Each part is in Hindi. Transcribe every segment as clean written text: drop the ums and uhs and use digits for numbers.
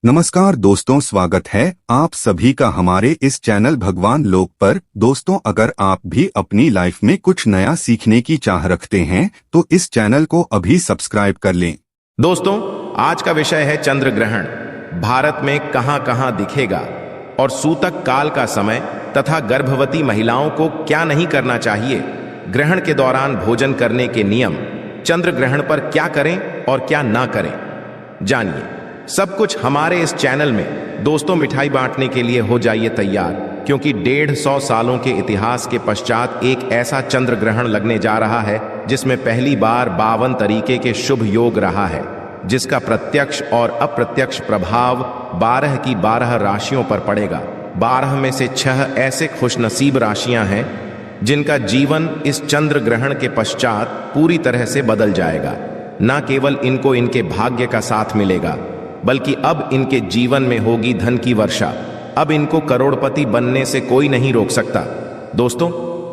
नमस्कार दोस्तों, स्वागत है आप सभी का हमारे इस चैनल भगवान लोक पर। दोस्तों, अगर आप भी अपनी लाइफ में कुछ नया सीखने की चाह रखते हैं तो इस चैनल को अभी सब्सक्राइब कर लें। दोस्तों, आज का विषय है चंद्र ग्रहण। भारत में कहां कहां दिखेगा और सूतक काल का समय तथा गर्भवती महिलाओं को क्या नहीं करना चाहिए, ग्रहण के दौरान भोजन करने के नियम, चंद्र ग्रहण पर क्या करें और क्या ना करें, जानिए सब कुछ हमारे इस चैनल में। दोस्तों, मिठाई बांटने के लिए हो जाइए तैयार, क्योंकि 150 सालों के इतिहास के पश्चात एक ऐसा चंद्र ग्रहण लगने जा रहा है जिसमें पहली बार 52 तरीके के शुभ योग रहा है, जिसका प्रत्यक्ष और अप्रत्यक्ष प्रभाव 12 की 12 राशियों पर पड़ेगा। 12 में से 6 ऐसे खुशनसीब राशियां हैं जिनका जीवन इस चंद्र ग्रहण के पश्चात पूरी तरह से बदल जाएगा। न केवल इनको इनके भाग्य का साथ मिलेगा, बल्कि अब इनके जीवन में होगी धन की वर्षा। अब इनको करोड़पति बनने से कोई नहीं रोक सकता। दोस्तों,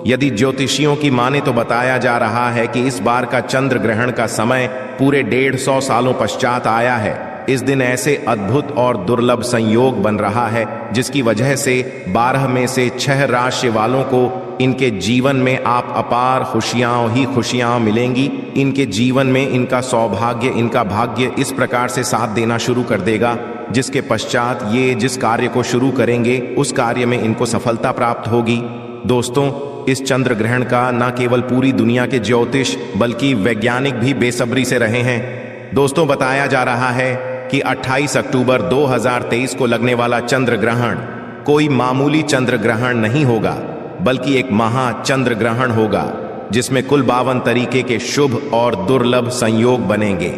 यदि ज्योतिषियों की माने तो बताया जा रहा है कि इस बार का चंद्र ग्रहण का समय पूरे 150 सालों पश्चात आया है। इस दिन ऐसे अद्भुत और दुर्लभ संयोग बन रहा है जिसकी वजह से 12 में से 6 राशि वालों को इनके जीवन में आप अपार खुशियां ही खुशियां मिलेंगी। इनके जीवन में इनका सौभाग्य, इनका भाग्य इस प्रकार से साथ देना शुरू कर देगा जिसके पश्चात ये जिस कार्य को शुरू करेंगे उस कार्य में इनको सफलता प्राप्त होगी। दोस्तों, इस चंद्र ग्रहण का न केवल पूरी दुनिया के ज्योतिष बल्कि वैज्ञानिक भी बेसब्री से रहे हैं। दोस्तों, बताया जा रहा है कि 28 अक्टूबर 2023 को लगने वाला चंद्र ग्रहण कोई मामूली चंद्र ग्रहण नहीं होगा, बल्कि एक महा चंद्र ग्रहण होगा जिसमें कुल 52 तरीके के शुभ और दुर्लभ संयोग बनेंगे।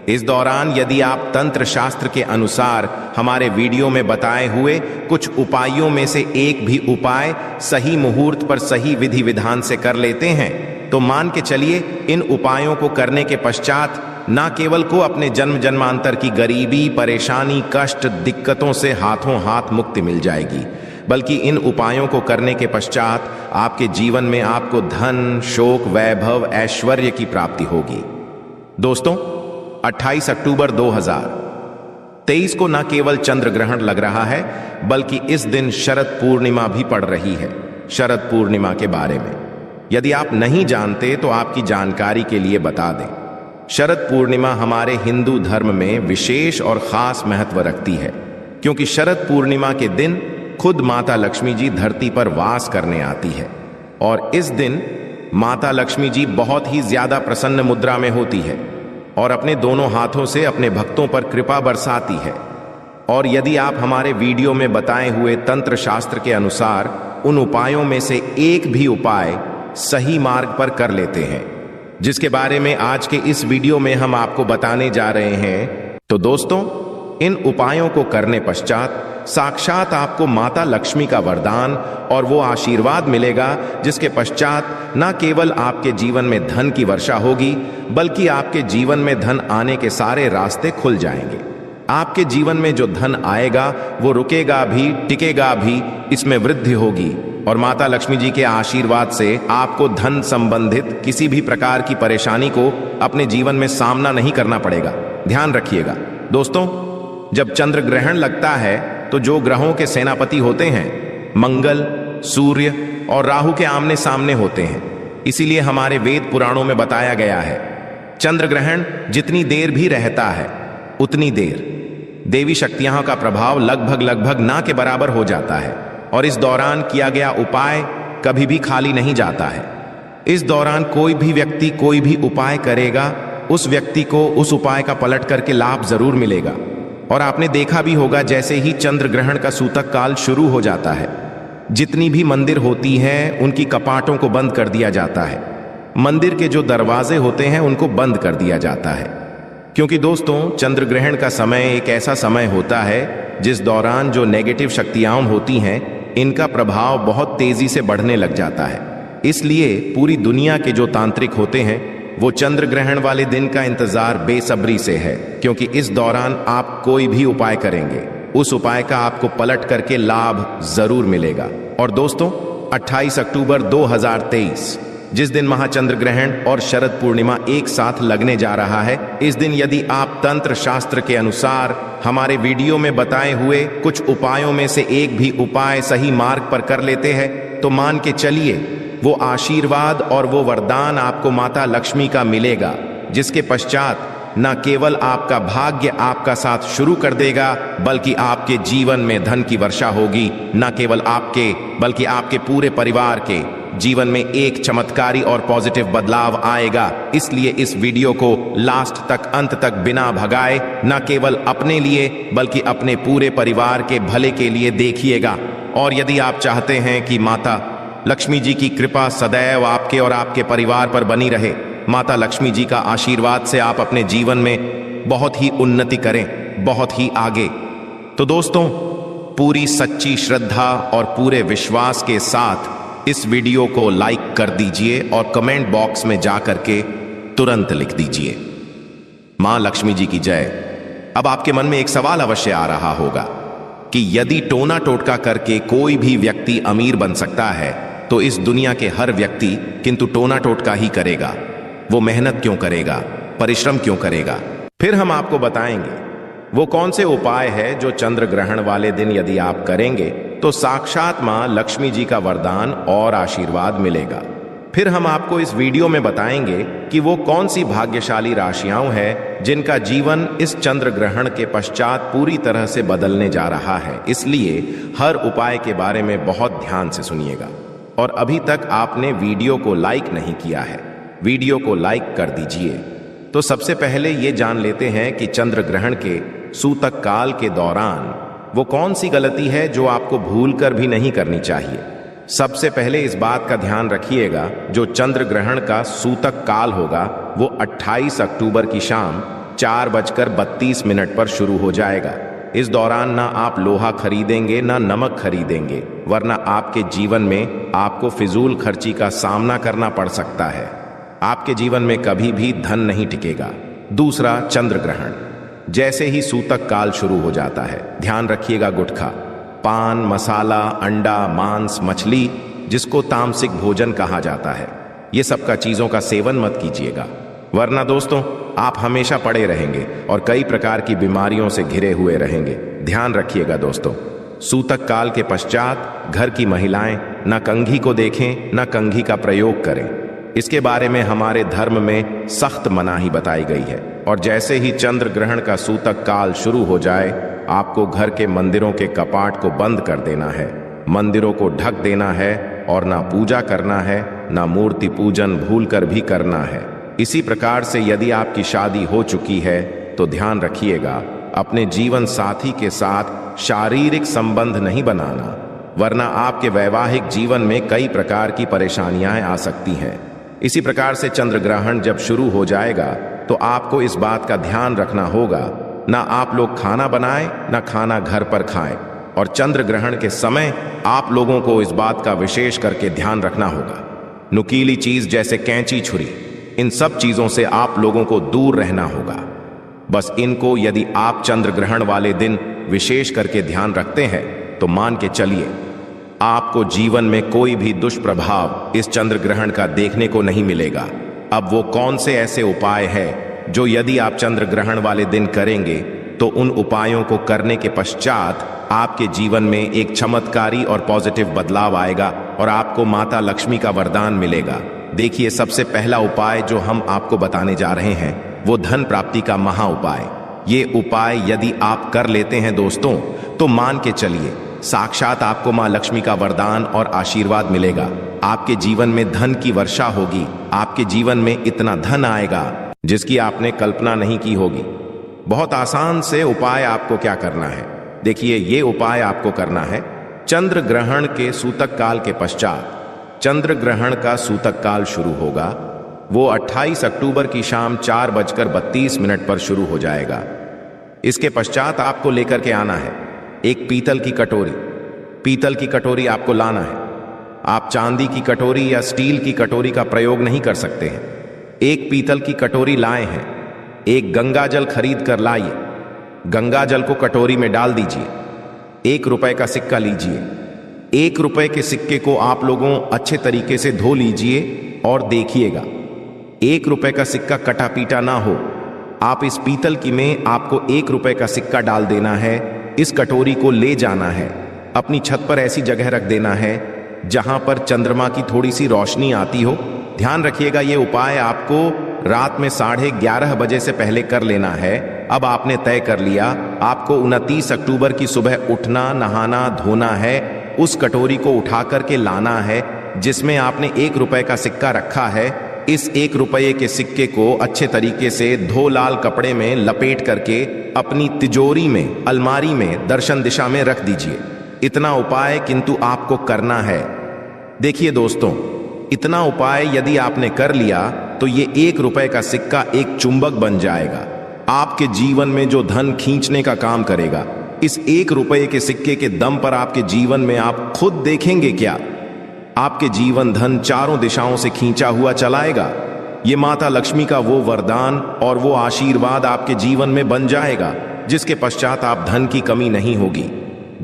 इस दौरान यदि आप तंत्र शास्त्र के अनुसार हमारे वीडियो में बताए हुए कुछ उपायों में से एक भी उपाय सही मुहूर्त पर सही विधि विधान से कर लेते हैं तो मान के चलिए इन उपायों को करने के पश्चात न केवल को अपने जन्म जन्मांतर की गरीबी, परेशानी, कष्ट, दिक्कतों से हाथों हाथ मुक्ति मिल जाएगी, बल्कि इन उपायों को करने के पश्चात आपके जीवन में आपको धन, शोक, वैभव, ऐश्वर्य की प्राप्ति होगी। दोस्तों, 28 अक्टूबर 2023 को न केवल चंद्र ग्रहण लग रहा है बल्कि इस दिन शरद पूर्णिमा भी पड़ रही है। शरद पूर्णिमा के बारे में यदि आप नहीं जानते तो आपकी जानकारी के लिए बता दें। शरद पूर्णिमा हमारे हिंदू धर्म में विशेष और खास महत्व रखती है, क्योंकि शरद पूर्णिमा के दिन खुद माता लक्ष्मी जी धरती पर वास करने आती है और इस दिन माता लक्ष्मी जी बहुत ही ज्यादा प्रसन्न मुद्रा में होती है और अपने दोनों हाथों से अपने भक्तों पर कृपा बरसाती है। और यदि आप हमारे वीडियो में बताए हुए तंत्र शास्त्र के अनुसार उन उपायों में से एक भी उपाय सही मार्ग पर कर लेते हैं, जिसके बारे में आज के इस वीडियो में हम आपको बताने जा रहे हैं, तो दोस्तों, इन उपायों को करने पश्चात साक्षात आपको माता लक्ष्मी का वरदान और वो आशीर्वाद मिलेगा जिसके पश्चात न केवल आपके जीवन में धन की वर्षा होगी बल्कि आपके जीवन में धन आने के सारे रास्ते खुल जाएंगे। आपके जीवन में जो धन आएगा वो रुकेगा भी, टिकेगा भी, इसमें वृद्धि होगी और माता लक्ष्मी जी के आशीर्वाद से आपको धन संबंधित किसी भी प्रकार की परेशानी को अपने जीवन में सामना नहीं करना पड़ेगा। ध्यान रखिएगा दोस्तों, जब चंद्र ग्रहण लगता है तो जो ग्रहों के सेनापति होते हैं मंगल, सूर्य और राहु के आमने सामने होते हैं। इसीलिए हमारे वेद पुराणों में बताया गया है चंद्र ग्रहण जितनी देर भी रहता है उतनी देर देवी शक्तियों का प्रभाव लगभग ना के बराबर हो जाता है और इस दौरान किया गया उपाय कभी भी खाली नहीं जाता है। इस दौरान कोई भी व्यक्ति कोई भी उपाय करेगा, उस व्यक्ति को उस उपाय का पलट करके लाभ जरूर मिलेगा। और आपने देखा भी होगा जैसे ही चंद्र ग्रहण का सूतक काल शुरू हो जाता है, जितनी भी मंदिर होती हैं उनकी कपाटों को बंद कर दिया जाता है। मंदिर के जो दरवाजे होते हैं उनको बंद कर दिया जाता है, क्योंकि दोस्तों चंद्र ग्रहण का समय एक ऐसा समय होता है जिस दौरान जो नेगेटिव शक्तियां होती हैं इनका प्रभाव बहुत तेजी से बढ़ने लग जाता है। इसलिए पूरी दुनिया के जो तांत्रिक होते हैं वो चंद्र ग्रहण वाले दिन का इंतजार बेसब्री से है, क्योंकि इस दौरान आप कोई भी उपाय करेंगे उस उपाय का आपको पलट करके लाभ जरूर मिलेगा। और दोस्तों, 28 अक्टूबर 2023 को लगने वाला चंद्र ग्रहण कोई मामूली चंद्र ग्रहण नहीं होगा, बल्कि एक महा चंद्र ग्रहण होगा जिसमें कुल 52 तरीके के शुभ और दुर्लभ संयोग बनेंगे। इस दौरान यदि आप हमारे वीडियो में बताए हुए कुछ उपायों में से एक भी उपाय सही मार्ग पर कर लेते हैं तो मान के चलिए इन उपायों को करने पश्चात साक्षात आपको माता लक्ष्मी का वरदान और वो आशीर्वाद मिलेगा। और दोस्तों, 28 अक्टूबर 2023 जिस दिन महाचंद्र ग्रहण और शरद पूर्णिमा एक साथ लगने जा रहा है, इस दिन यदि आप तंत्र शास्त्र के अनुसार हमारे वीडियो में बताए हुए कुछ उपायों में से एक भी उपाय सही मार्ग पर कर लेते हैं तो मान के चलिए वो आशीर्वाद और वो वरदान आपको माता लक्ष्मी का मिलेगा, जिसके पश्चात न केवल आपका भाग्य आपका साथ शुरू कर देगा बल्कि आपके जीवन में धन की वर्षा होगी। न केवल आपके बल्कि आपके पूरे परिवार के जीवन में एक चमत्कारी और पॉजिटिव बदलाव आएगा। इसलिए इस वीडियो को लास्ट तक, अंत तक बिना भगाए न केवल अपने लिए बल्कि अपने पूरे परिवार के भले के लिए देखिएगा। और यदि आप चाहते हैं कि माता लक्ष्मी जी की कृपा सदैव आपके और आपके परिवार पर बनी रहे, माता लक्ष्मी जी का आशीर्वाद से आप अपने जीवन में बहुत ही उन्नति करें, बहुत ही आगे, तो दोस्तों पूरी सच्ची श्रद्धा और पूरे विश्वास के साथ इस वीडियो को लाइक कर दीजिए और कमेंट बॉक्स में जा करके तुरंत लिख दीजिए मां लक्ष्मी जी की जय। अब आपके मन में एक सवाल अवश्य आ रहा होगा कि यदि टोना टोटका करके कोई भी व्यक्ति अमीर बन सकता है तो इस दुनिया के हर व्यक्ति किंतु टोना टोटका ही करेगा, वो मेहनत क्यों करेगा, परिश्रम क्यों करेगा? फिर हम आपको बताएंगे वो कौन से उपाय है जो चंद्र ग्रहण वाले दिन यदि आप करेंगे तो साक्षात मां लक्ष्मी जी का वरदान और आशीर्वाद मिलेगा। फिर हम आपको इस वीडियो में बताएंगे कि वो कौन सी भाग्यशाली राशियां हैं जिनका जीवन इस चंद्र ग्रहण के पश्चात पूरी तरह से बदलने जा रहा है। इसलिए हर उपाय के बारे में बहुत ध्यान से सुनिएगा। और अभी तक आपने वीडियो को लाइक नहीं किया है, वीडियो को लाइक कर दीजिए। तो सबसे पहले ये जान लेते हैं कि चंद्र ग्रहण के सूतक काल के दौरान वो कौन सी गलती है जो आपको भूल कर भी नहीं करनी चाहिए। सबसे पहले इस बात का ध्यान रखिएगा, जो चंद्र ग्रहण का सूतक काल होगा वो 28 अक्टूबर की शाम 4:32 पर शुरू हो जाएगा। इस दौरान ना आप लोहा खरीदेंगे ना नमक खरीदेंगे, वरना आपके जीवन में आपको फिजूल खर्ची का सामना करना पड़ सकता है। आपके जीवन में कभी भी धन नहीं टिकेगा। दूसरा, चंद्र ग्रहण जैसे ही सूतक काल शुरू हो जाता है, ध्यान रखिएगा गुटखा, पान, मसाला, अंडा, मांस, मछली, जिसको तामसिक भोजन कहा जाता है, ये सब का चीजों का सेवन मत कीजिएगा, वरना दोस्तों आप हमेशा पड़े रहेंगे और कई प्रकार की बीमारियों से घिरे हुए रहेंगे। ध्यान रखिएगा दोस्तों, सूतक काल के पश्चात घर की महिलाएं न कंघी को देखें न कंघी का प्रयोग करें। इसके बारे में हमारे धर्म में सख्त मनाही बताई गई है। और जैसे ही चंद्र ग्रहण का सूतक काल शुरू हो जाए, आपको घर के मंदिरों के कपाट को बंद कर देना है, मंदिरों को ढक देना है और ना पूजा करना है, ना मूर्ति पूजन भूल कर भी करना है। इसी प्रकार से यदि आपकी शादी हो चुकी है तो ध्यान रखिएगा, अपने जीवन साथी के साथ शारीरिक संबंध नहीं बनाना, वरना आपके वैवाहिक जीवन में कई प्रकार की परेशानियां आ सकती हैं। इसी प्रकार से चंद्र ग्रहण जब शुरू हो जाएगा तो आपको इस बात का ध्यान रखना होगा, ना आप लोग खाना बनाएं ना खाना घर पर खाएं। और चंद्र ग्रहण के समय आप लोगों को इस बात का विशेष करके ध्यान रखना होगा, नुकीली चीज जैसे कैंची, छुरी, इन सब चीजों से आप लोगों को दूर रहना होगा। बस इनको यदि आप चंद्र ग्रहण वाले दिन विशेष करके ध्यान रखते हैं तो मान के चलिए आपको जीवन में कोई भी दुष्प्रभाव इस चंद्र ग्रहण का देखने को नहीं मिलेगा। अब वो कौन से ऐसे उपाय हैं जो यदि आप चंद्र ग्रहण वाले दिन करेंगे तो उन उपायों को करने के पश्चात आपके जीवन में एक चमत्कारी और पॉजिटिव बदलाव आएगा और आपको माता लक्ष्मी का वरदान मिलेगा। देखिए, सबसे पहला उपाय जो हम आपको बताने जा रहे हैं वो धन प्राप्ति का महा उपाय। ये उपाय यदि आप कर लेते हैं दोस्तों तो मान के चलिए साक्षात आपको मां लक्ष्मी का वरदान और आशीर्वाद मिलेगा। आपके जीवन में धन की वर्षा होगी, आपके जीवन में इतना धन आएगा जिसकी आपने कल्पना नहीं की होगी। बहुत आसान से उपाय आपको क्या करना है, देखिए ये उपाय आपको करना है चंद्र ग्रहण के सूतक काल के पश्चात। चंद्र ग्रहण का सूतक काल शुरू होगा, वो 28 अक्टूबर की शाम 4:32 पर शुरू हो जाएगा। इसके पश्चात आपको लेकर के आना है एक पीतल की कटोरी। पीतल की कटोरी आपको लाना है, आप चांदी की कटोरी या स्टील की कटोरी का प्रयोग नहीं कर सकते हैं। एक पीतल की कटोरी लाए हैं, एक गंगा जल खरीद कर लाइए, गंगा जल को कटोरी में डाल दीजिए, 1 रुपए का सिक्का लीजिए, 1 रुपए के सिक्के को आप लोगों अच्छे तरीके से धो लीजिए और देखिएगा, 1 रुपए का सिक्का कटा पीटा ना हो। आप इस पीतल की में आपको 1 रुपए का सिक्का डाल देना है। इस कटोरी को ले जाना है, अपनी छत पर ऐसी जगह रख देना है जहां पर चंद्रमा की थोड़ी सी रोशनी आती हो। ध्यान रखिएगा, ये उपाय आपको रात में 11:30 बजे से पहले कर लेना है। अब आपने तय कर लिया, आपको 29 अक्टूबर की सुबह उठना, नहाना, धोना है। उस कटोरी को उठा करके लाना है जिसमें आपने 1 रुपए का सिक्का रखा है। इस 1 रुपये के सिक्के को अच्छे तरीके से धो लाल कपड़े में लपेट करके अपनी तिजोरी में, अलमारी में दर्शन दिशा में रख दीजिए। इतना उपाय किंतु आपको करना है। देखिए दोस्तों, इतना उपाय यदि आपने कर लिया तो ये 1 रुपए का सिक्का एक चुंबक बन जाएगा, आपके जीवन में जो धन खींचने का काम करेगा। इस 1 रुपए के सिक्के के दम पर आपके जीवन में आप खुद देखेंगे क्या, आपके जीवन धन चारों दिशाओं से खींचा हुआ चलाएगा। ये माता लक्ष्मी का वो वरदान और वो आशीर्वाद आपके जीवन में बन जाएगा जिसके पश्चात आप धन की कमी नहीं होगी।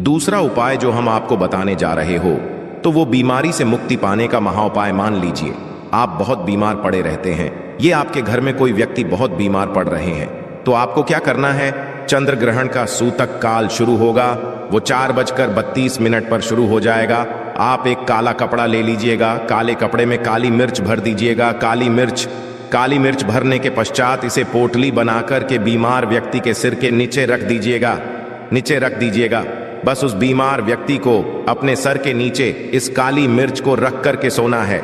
दूसरा उपाय जो हम आपको बताने जा रहे हो तो वो बीमारी से मुक्ति पाने का महाउपाय मान लीजिए। आप बहुत बीमार पड़े रहते हैं, ये आपके घर में कोई व्यक्ति बहुत बीमार पड़ रहे हैं, तो आपको क्या करना है, चंद्र ग्रहण का सूतक काल शुरू होगा, वो 4:32 पर शुरू हो जाएगा। आप एक काला कपड़ा ले लीजिएगा, काले कपड़े में काली मिर्च भर दीजिएगा। काली मिर्च भरने के पश्चात इसे पोटली बनाकर के बीमार व्यक्ति के सिर के नीचे रख दीजिएगा। बस उस बीमार व्यक्ति को अपने सर के नीचे इस काली मिर्च को रख करके सोना है।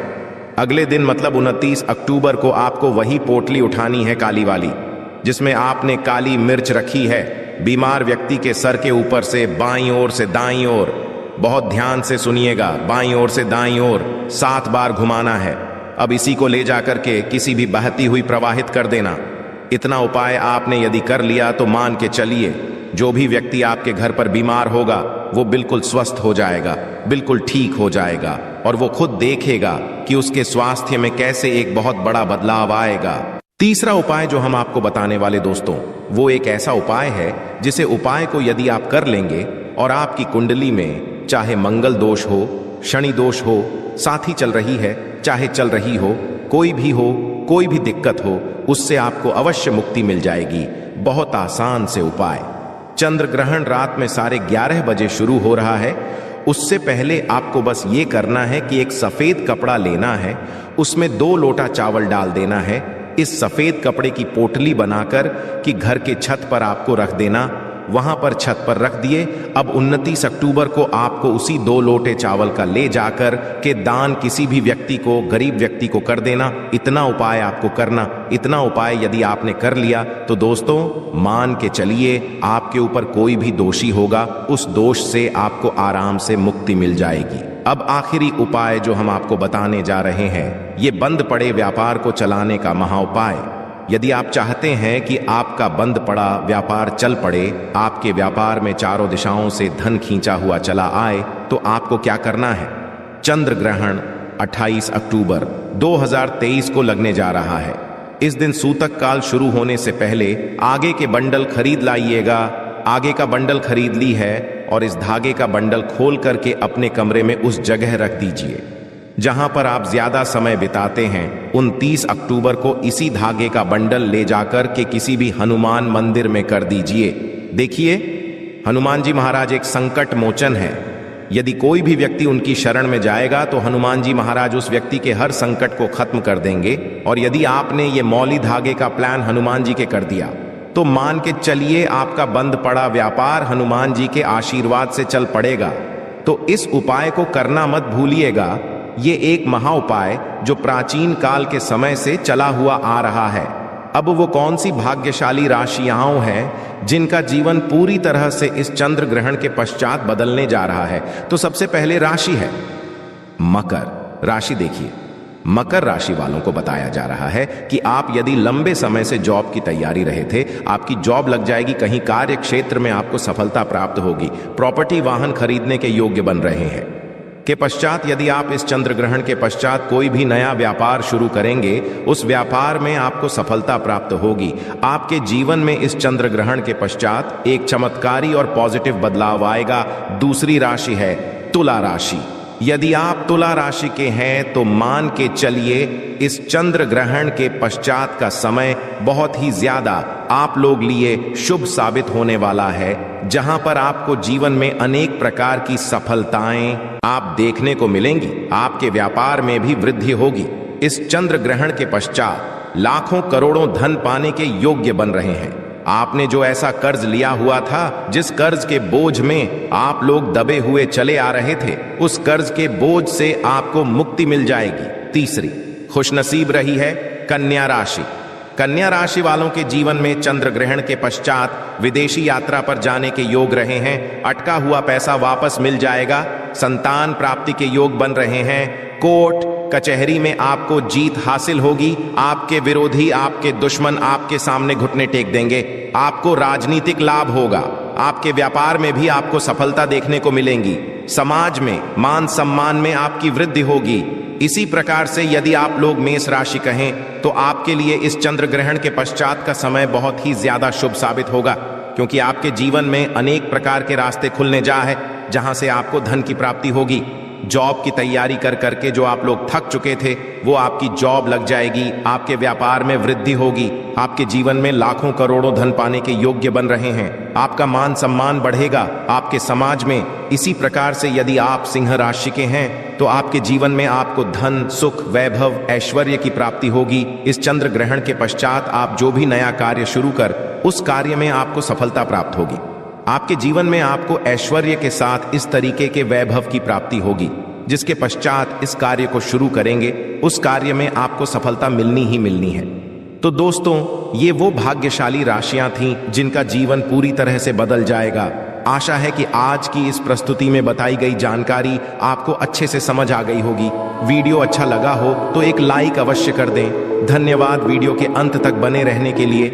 अगले दिन मतलब 29 अक्टूबर को आपको वही पोटली उठानी है, काली वाली, जिसमें आपने काली मिर्च रखी है। बीमार व्यक्ति के सर के ऊपर से बाईं ओर से दाईं ओर, बहुत ध्यान से सुनिएगा, बाईं ओर से दाईं ओर 7 बार घुमाना है। अब इसी को ले जाकर के किसी भी बहती हुई प्रवाहित कर देना। इतना उपाय आपने यदि कर लिया तो मान के चलिए, जो भी व्यक्ति आपके घर पर बीमार होगा वो बिल्कुल स्वस्थ हो जाएगा, बिल्कुल ठीक हो जाएगा, और वो खुद देखेगा कि उसके स्वास्थ्य में कैसे एक बहुत बड़ा बदलाव आएगा। तीसरा उपाय जो हम आपको बताने वाले दोस्तों, वो एक ऐसा उपाय है जिसे उपाय को यदि आप कर लेंगे और आपकी कुंडली में चाहे मंगल दोष हो, शनि दोष हो, साथी चल रही है, चाहे चल रही हो, कोई भी दिक्कत हो, उससे आपको अवश्य मुक्ति मिल जाएगी। बहुत आसान से उपाय। चंद्र ग्रहण रात में 11:30 बजे शुरू हो रहा है। उससे पहले आपको बस ये करना है कि एक सफेद कपड़ा लेना है, उसमें 2 लोटा चावल डाल देना है। इस सफेद कपड़े की पोटली बनाकर कि घर के छत पर आपको रख देना, वहां पर छत पर रख दिए। अब 29 अक्टूबर को आपको उसी 2 लोटे चावल का ले जाकर के दान किसी भी व्यक्ति को, गरीब व्यक्ति को कर देना। इतना उपाय आपको करना। इतना उपाय यदि आपने कर लिया तो दोस्तों मान के चलिए, आपके ऊपर कोई भी दोषी होगा, उस दोष से आपको आराम से मुक्ति मिल जाएगी। अब आखिरी उपाय जो हम आपको बताने जा रहे हैं, ये बंद पड़े व्यापार को चलाने का महाउपाय। यदि आप चाहते हैं कि आपका बंद पड़ा व्यापार चल पड़े, आपके व्यापार में चारों दिशाओं से धन खींचा हुआ चला आए, तो आपको क्या करना है, चंद्र ग्रहण 28 अक्टूबर 2023 को लगने जा रहा है। इस दिन सूतक काल शुरू होने से पहले आगे के बंडल खरीद लाइएगा। आगे का बंडल खरीद ली है और इस धागे का बंडल खोल करके अपने कमरे में उस जगह रख दीजिए जहां पर आप ज्यादा समय बिताते हैं। 29 अक्टूबर को इसी धागे का बंडल ले जाकर के किसी भी हनुमान मंदिर में कर दीजिए। देखिए, हनुमान जी महाराज एक संकट मोचन है। यदि कोई भी व्यक्ति उनकी शरण में जाएगा तो हनुमान जी महाराज उस व्यक्ति के हर संकट को खत्म कर देंगे। और यदि आपने ये मौली धागे का प्लान हनुमान जी के कर दिया तो मान के चलिए आपका बंद पड़ा व्यापार हनुमान जी के आशीर्वाद से चल पड़ेगा। तो इस उपाय को करना मत भूलिएगा। ये एक महा उपाय जो प्राचीन काल के समय से चला हुआ आ रहा है। अब वो कौन सी भाग्यशाली राशियां हैं जिनका जीवन पूरी तरह से इस चंद्र ग्रहण के पश्चात बदलने जा रहा है? तो सबसे पहले राशि है मकर राशि। देखिए, मकर राशि वालों को बताया जा रहा है कि आप यदि लंबे समय से जॉब की तैयारी रहे थे, आपकी जॉब लग जाएगी, कहीं कार्य क्षेत्र में आपको सफलता प्राप्त होगी, प्रॉपर्टी वाहन खरीदने के योग्य बन रहे हैं। के पश्चात यदि आप इस चंद्र ग्रहण के पश्चात कोई भी नया व्यापार शुरू करेंगे, उस व्यापार में आपको सफलता प्राप्त होगी। आपके जीवन में इस चंद्र ग्रहण के पश्चात एक चमत्कारी और पॉजिटिव बदलाव आएगा। दूसरी राशि है तुला राशि। यदि आप तुला राशि के हैं तो मान के चलिए इस चंद्र ग्रहण के पश्चात का समय बहुत ही ज्यादा आप लोग लिए शुभ साबित होने वाला है, जहां पर आपको जीवन में अनेक प्रकार की सफलताएं आप देखने को मिलेंगी। आपके व्यापार में भी वृद्धि होगी। इस चंद्र ग्रहण के पश्चात लाखों करोड़ों धन पाने के योग्य बन रहे हैं। आपने जो ऐसा कर्ज लिया हुआ था, जिस कर्ज के बोझ में आप लोग दबे हुए चले आ रहे थे, उस कर्ज के बोझ से आपको मुक्ति मिल जाएगी। तीसरी खुशनसीब रही है कन्या राशि। कन्या राशि वालों के जीवन में चंद्र ग्रहण के पश्चात विदेशी यात्रा पर जाने के योग रहे हैं। अटका हुआ पैसा वापस मिल जाएगा। संतान प्राप्ति के योग बन रहे हैं। कोर्ट कचहरी में आपको जीत हासिल होगी। आपके विरोधी, आपके दुश्मन आपके सामने घुटने टेक देंगे। आपको राजनीतिक लाभ होगा। आपके व्यापार में भी आपको सफलता देखने को मिलेंगी। समाज में मान सम्मान में आपकी वृद्धि होगी। इसी प्रकार से यदि आप लोग मेष राशि कहें तो आपके लिए इस चंद्र ग्रहण के पश्चात का समय बहुत ही ज्यादा शुभ साबित होगा, क्योंकि आपके जीवन में अनेक प्रकार के रास्ते खुलने जा है, जहां से आपको धन की प्राप्ति होगी। जॉब की तैयारी कर करके जो आप लोग थक चुके थे, वो आपकी जॉब लग जाएगी। आपके व्यापार में वृद्धि होगी। आपके जीवन में लाखों करोड़ों धन पाने के योग्य बन रहे हैं। आपका मान सम्मान बढ़ेगा आपके समाज में। इसी प्रकार से यदि आप सिंह राशि के हैं तो आपके जीवन में आपको धन, सुख, वैभव, ऐश्वर्य की प्राप्ति होगी। इस चंद्र ग्रहण के पश्चात आप जो भी नया कार्य शुरू कर, उस कार्य में आपको सफलता प्राप्त होगी। आपके जीवन में आपको ऐश्वर्य के साथ इस तरीके के वैभव की प्राप्ति होगी, जिसके पश्चात इस कार्य को शुरू करेंगे, उस कार्य में आपको सफलता मिलनी ही मिलनी है। तो दोस्तों, ये वो भाग्यशाली राशियां थीं जिनका जीवन पूरी तरह से बदल जाएगा। आशा है कि आज की इस प्रस्तुति में बताई गई जानकारी आपको अच्छे से समझ आ गई होगी। वीडियो अच्छा लगा हो तो एक लाइक अवश्य कर दें। धन्यवाद वीडियो के अंत तक बने रहने के लिए।